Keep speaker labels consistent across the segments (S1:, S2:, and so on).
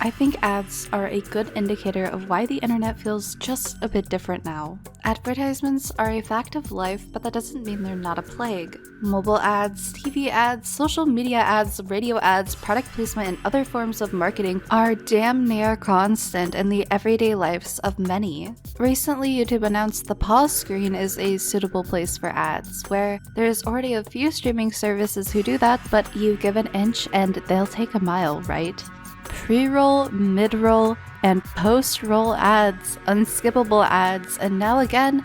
S1: I think ads are a good indicator of why the internet feels just a bit different now. Advertisements are a fact of life, but that doesn't mean they're not a plague. Mobile ads, TV ads, social media ads, radio ads, product placement, and other forms of marketing are damn near constant in the everyday lives of many. Recently, YouTube announced the pause screen is a suitable place for ads, where there's already a few streaming services who do that, but you give an inch and they'll take a mile, right? Pre-roll, mid-roll, and post-roll ads, unskippable ads, and now again,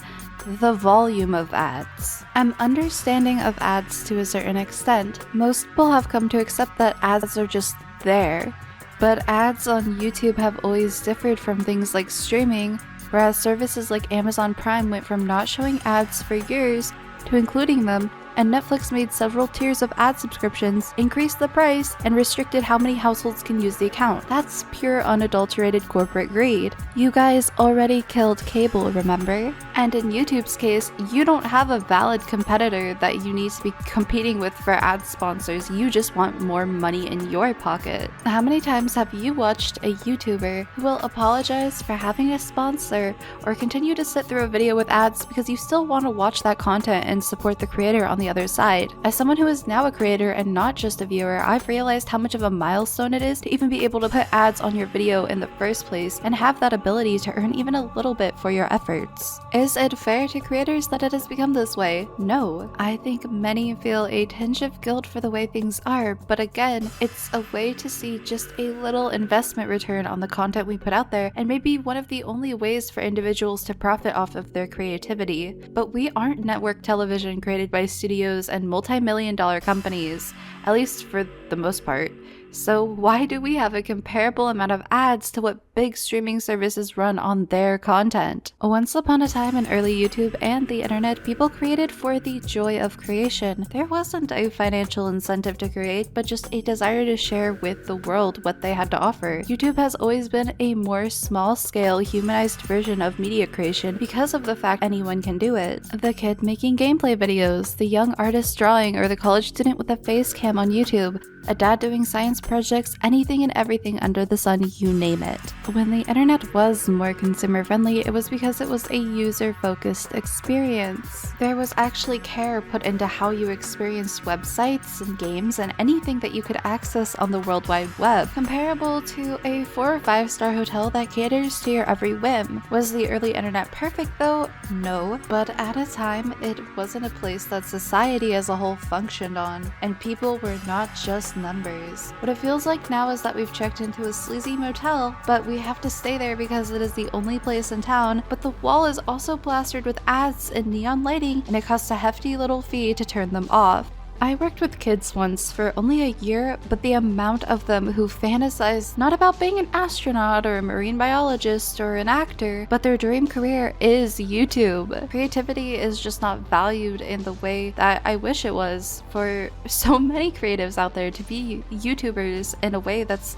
S1: the volume of ads. I'm understanding of ads to a certain extent. Most people have come to accept that ads are just there, but ads on YouTube have always differed from things like streaming, whereas services like Amazon Prime went from not showing ads for years to including them, and Netflix made several tiers of ad subscriptions, increased the price, and restricted how many households can use the account. That's pure unadulterated corporate greed. You guys already killed cable, remember? And in YouTube's case, you don't have a valid competitor that you need to be competing with for ad sponsors, you just want more money in your pocket. How many times have you watched a YouTuber who will apologize for having a sponsor or continue to sit through a video with ads because you still want to watch that content and support the creator on the other side? As someone who is now a creator and not just a viewer, I've realized how much of a milestone it is to even be able to put ads on your video in the first place and have that ability to earn even a little bit for your efforts. Is it fair to creators that it has become this way? No. I think many feel a tinge of guilt for the way things are, but again, it's a way to see just a little investment return on the content we put out there, and maybe one of the only ways for individuals to profit off of their creativity. But we aren't network television created by studios and multi-million-dollar companies, at least for the most part. So why do we have a comparable amount of ads to what big streaming services run on their content? Once upon a time in early YouTube and the internet, people created for the joy of creation. There wasn't a financial incentive to create, but just a desire to share with the world what they had to offer. YouTube has always been a more small-scale, humanized version of media creation because of the fact anyone can do it. The kid making gameplay videos, the young artist drawing, or the college student with a face cam on YouTube, a dad doing science projects, anything and everything under the sun, you name it. When the internet was more consumer friendly, it was because it was a user-focused experience. There was actually care put into how you experienced websites and games and anything that you could access on the World Wide Web, comparable to a 4 or 5-star hotel that caters to your every whim. Was the early internet perfect though? No, but at a time, it wasn't a place that society as a whole functioned on, and people were not just numbers. What it feels like now is that we've checked into a sleazy motel, but we have to stay there because it is the only place in town, but the wall is also plastered with ads and neon lighting, and it costs a hefty little fee to turn them off. I worked with kids once for only a year, but the amount of them who fantasize not about being an astronaut or a marine biologist or an actor, but their dream career is YouTube. Creativity is just not valued in the way that I wish it was for so many creatives out there to be YouTubers in a way that's,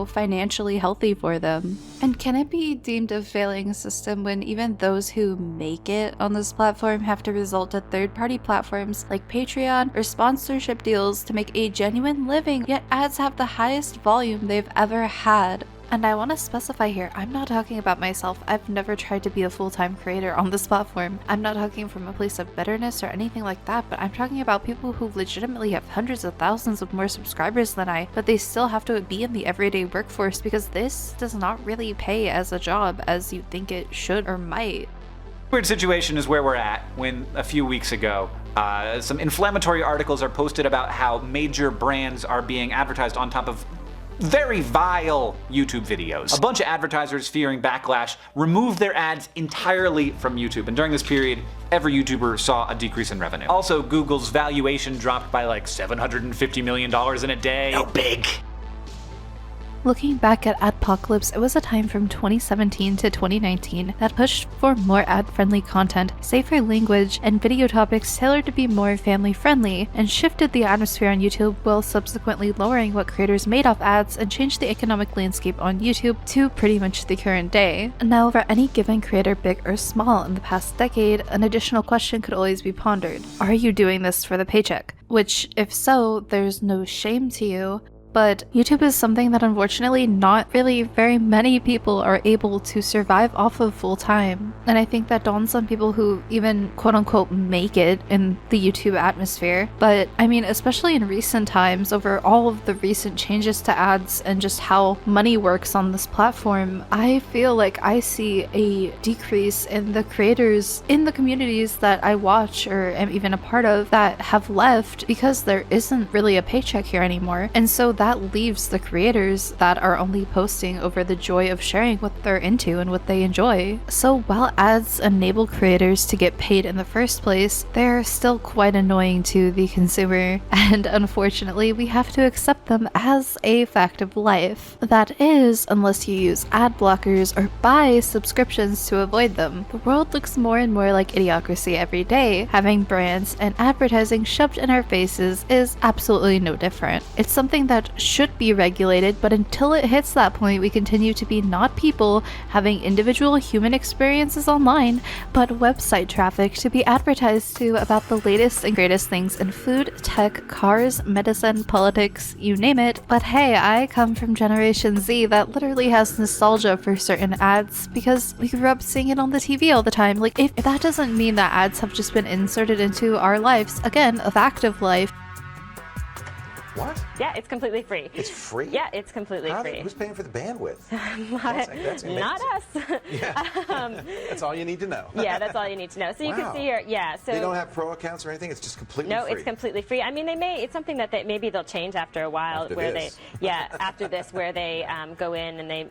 S1: financially healthy for them. And can it be deemed a failing system when even those who make it on this platform have to resort to third-party platforms like Patreon or sponsorship deals to make a genuine living, yet ads have the highest volume they've ever had? And I want to specify here, I'm not talking about myself. I've never tried to be a full-time creator on this platform. I'm not talking from a place of bitterness or anything like that, but I'm talking about people who legitimately have hundreds of thousands of more subscribers than I, but they still have to be in the everyday workforce because this does not really pay as a job as you think it should or might.
S2: Weird situation is where we're at when a few weeks ago, some inflammatory articles are posted about how major brands are being advertised on top of very vile YouTube videos. A bunch of advertisers, fearing backlash, removed their ads entirely from YouTube, and during this period, every YouTuber saw a decrease in revenue. Also, Google's valuation dropped by like $750 million in a day. No big.
S1: Looking back at Adpocalypse, it was a time from 2017 to 2019 that pushed for more ad-friendly content, safer language, and video topics tailored to be more family-friendly, and shifted the atmosphere on YouTube while subsequently lowering what creators made off ads and changed the economic landscape on YouTube to pretty much the current day. Now, for any given creator, big or small, in the past decade, an additional question could always be pondered. Are you doing this for the paycheck? Which, if so, there's no shame to you. but YouTube is something that unfortunately not really very many people are able to survive off of full time. And I think that dawns on people who even quote unquote make it in the YouTube atmosphere. But I mean, especially in recent times, over all of the recent changes to ads and just how money works on this platform, I feel like I see a decrease in the creators in the communities that I watch or am even a part of that have left because there isn't really a paycheck here anymore. And so that leaves the creators that are only posting over the joy of sharing what they're into and what they enjoy. So while ads enable creators to get paid in the first place, they're still quite annoying to the consumer, and unfortunately we have to accept them as a fact of life. That is, unless you use ad blockers or buy subscriptions to avoid them. The world looks more and more like Idiocracy every day. Having brands and advertising shoved in our faces is absolutely no different. It's something that should be regulated, but until it hits that point, we continue to be not people having individual human experiences online, but website traffic to be advertised to about the latest and greatest things in food, tech, cars, medicine, politics, you name it. But hey, I come from Generation Z that literally has nostalgia for certain ads because we grew up seeing it on the TV all the time. Like, if that doesn't mean that ads have just been inserted into our lives, again, a fact of life.
S3: What?
S4: Yeah, it's completely free.
S3: It's free?
S4: Yeah, it's completely free.
S3: Who's paying for the bandwidth?
S4: That's not us.
S3: Yeah. That's all you need to know.
S4: Yeah, that's all you need to know. So you can see your, so
S3: they don't have pro accounts or anything? It's just completely free?
S4: No, it's completely free. I mean, it's something that maybe they'll change after a while after this, where they go in and they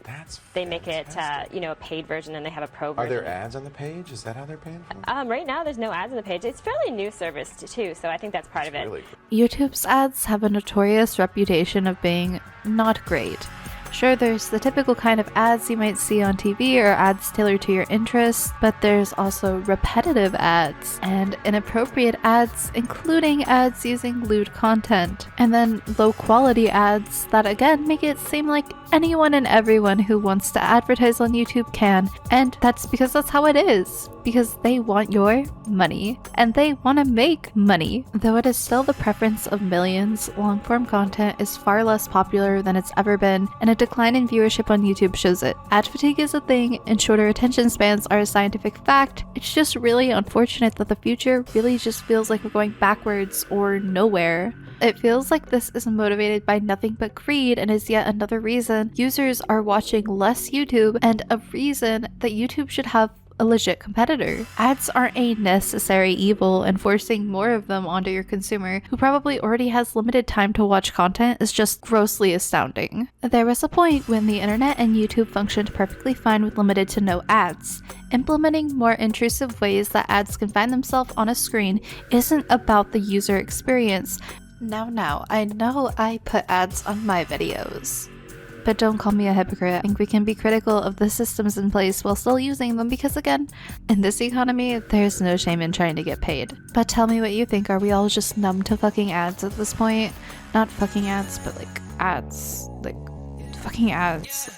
S4: make it, a paid version and they have a pro version.
S3: Are there ads on the page? Is that how they're paying for it?
S4: Right now, there's no ads on the page. It's a fairly new service too, so I think that's part of it.
S3: Really?
S1: YouTube's ads have a notorious reputation of being not great. Sure, there's the typical kind of ads you might see on TV or ads tailored to your interests, but there's also repetitive ads and inappropriate ads, including ads using lewd content, and then low quality ads that again make it seem like anyone and everyone who wants to advertise on YouTube can, and that's because that's how it is. Because they want your money, and they want to make money. Though it is still the preference of millions, long-form content is far less popular than it's ever been, and a decline in viewership on YouTube shows it. Ad fatigue is a thing, and shorter attention spans are a scientific fact. It's just really unfortunate that the future really just feels like we're going backwards or nowhere. It feels like this is motivated by nothing but greed and is yet another reason users are watching less YouTube, and a reason that YouTube should have a legit competitor. Ads aren't a necessary evil, and forcing more of them onto your consumer, who probably already has limited time to watch content, is just grossly astounding. There was a point when the internet and YouTube functioned perfectly fine with limited to no ads. Implementing more intrusive ways that ads can find themselves on a screen isn't about the user experience. Now, I know I put ads on my videos, but don't call me a hypocrite. I think we can be critical of the systems in place while still using them because, again, in this economy, there's no shame in trying to get paid. But tell me what you think. Are we all just numb to fucking ads at this point? Not fucking ads, but like ads. Like fucking ads.